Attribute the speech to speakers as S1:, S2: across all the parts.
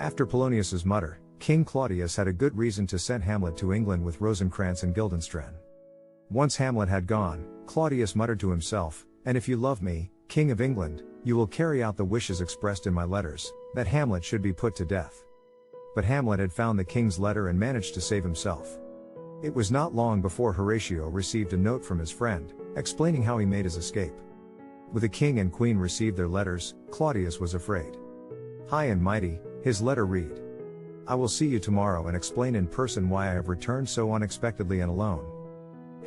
S1: After Polonius's mutter, King Claudius had a good reason to send Hamlet to England with Rosencrantz and Guildenstern. Once Hamlet had gone, Claudius muttered to himself, "And if you love me, King of England, you will carry out the wishes expressed in my letters, that Hamlet should be put to death." But Hamlet had found the king's letter and managed to save himself. It was not long before Horatio received a note from his friend, explaining how he made his escape. When the king and queen received their letters, Claudius was afraid. High and mighty, his letter read, "I will see you tomorrow and explain in person why I have returned so unexpectedly and alone.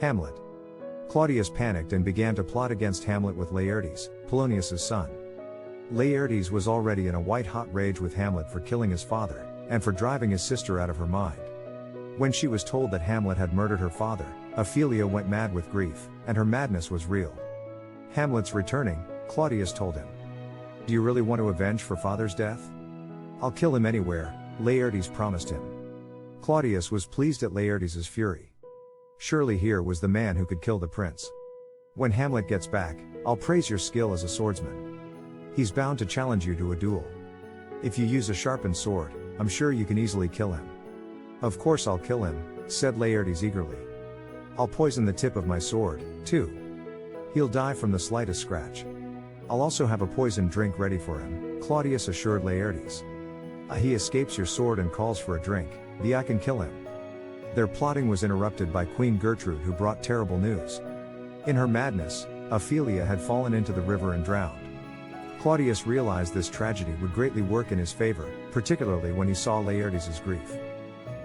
S1: Hamlet." Claudius panicked and began to plot against Hamlet with Laertes, Polonius's son. Laertes was already in a white-hot rage with Hamlet for killing his father, and for driving his sister out of her mind. When she was told that Hamlet had murdered her father, Ophelia went mad with grief, and her madness was real. "Hamlet's returning," Claudius told him. "Do you really want to avenge for father's death?" "I'll kill him anywhere," Laertes promised him. Claudius was pleased at Laertes' fury. Surely here was the man who could kill the prince. "When Hamlet gets back, I'll praise your skill as a swordsman. He's bound to challenge you to a duel. If you use a sharpened sword, I'm sure you can easily kill him." "Of course I'll kill him," said Laertes eagerly. "I'll poison the tip of my sword, too. He'll die from the slightest scratch. I'll also have a poisoned drink ready for him," Claudius assured Laertes. "He escapes your sword and calls for a drink, I can kill him." Their plotting was interrupted by Queen Gertrude, who brought terrible news. In her madness, Ophelia had fallen into the river and drowned. Claudius realized this tragedy would greatly work in his favor, particularly when he saw Laertes' grief.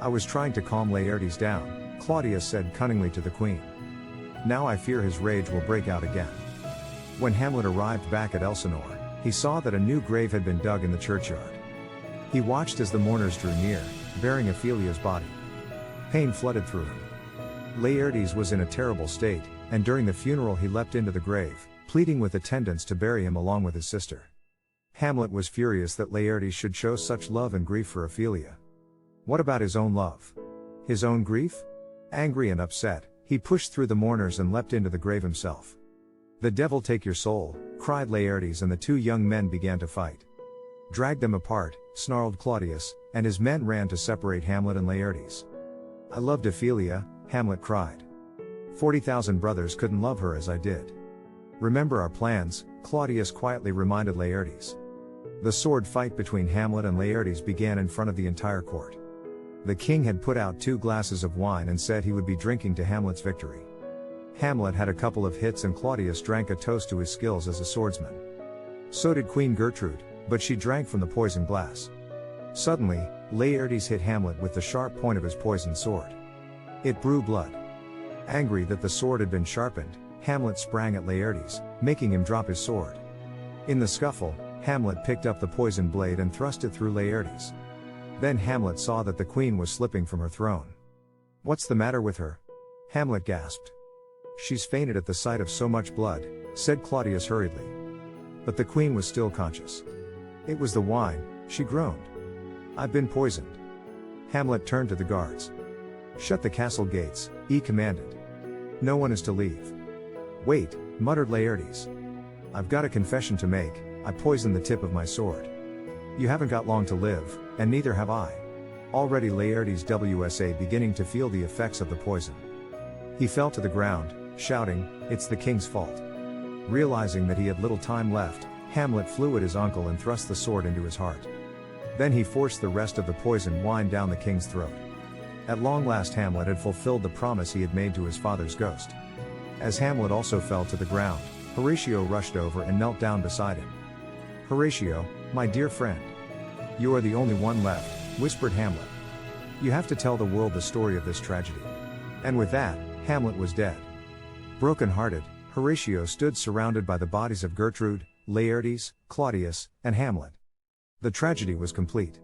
S1: "I was trying to calm Laertes down," Claudius said cunningly to the queen. "Now I fear his rage will break out again." When Hamlet arrived back at Elsinore, he saw that a new grave had been dug in the churchyard. He watched as the mourners drew near, bearing Ophelia's body. Pain flooded through him. Laertes was in a terrible state, and during the funeral he leapt into the grave, pleading with attendants to bury him along with his sister. Hamlet was furious that Laertes should show such love and grief for Ophelia. What about his own love? His own grief? Angry and upset, he pushed through the mourners and leapt into the grave himself. "The devil take your soul," cried Laertes, and the two young men began to fight. "Drag them apart," snarled Claudius, and his men ran to separate Hamlet and Laertes. "I loved Ophelia," Hamlet cried. 40,000 brothers couldn't love her as I did." "Remember our plans," Claudius quietly reminded Laertes. The sword fight between Hamlet and Laertes began in front of the entire court. The king had put out 2 glasses of wine and said he would be drinking to Hamlet's victory. Hamlet had a couple of hits and Claudius drank a toast to his skills as a swordsman. So did Queen Gertrude, but she drank from the poisoned glass. Suddenly, Laertes hit Hamlet with the sharp point of his poisoned sword. It drew blood. Angry that the sword had been sharpened, Hamlet sprang at Laertes, making him drop his sword. In the scuffle, Hamlet picked up the poisoned blade and thrust it through Laertes. Then Hamlet saw that the queen was slipping from her throne. "What's the matter with her?" Hamlet gasped. "She's fainted at the sight of so much blood," said Claudius hurriedly. But the queen was still conscious. "It was the wine," she groaned. "I've been poisoned." Hamlet turned to the guards. "Shut the castle gates," he commanded. "No one is to leave." "Wait," muttered Laertes. "I've got a confession to make. I poisoned the tip of my sword." "You haven't got long to live, and neither have I." Already Laertes was beginning to feel the effects of the poison. He fell to the ground, shouting, "It's the king's fault." Realizing that he had little time left, Hamlet flew at his uncle and thrust the sword into his heart. Then he forced the rest of the poisoned wine down the king's throat. At long last Hamlet had fulfilled the promise he had made to his father's ghost. As Hamlet also fell to the ground, Horatio rushed over and knelt down beside him. "Horatio, my dear friend. You are the only one left," whispered Hamlet. "You have to tell the world the story of this tragedy." And with that, Hamlet was dead. Broken-hearted, Horatio stood surrounded by the bodies of Gertrude, Laertes, Claudius, and Hamlet. The tragedy was complete.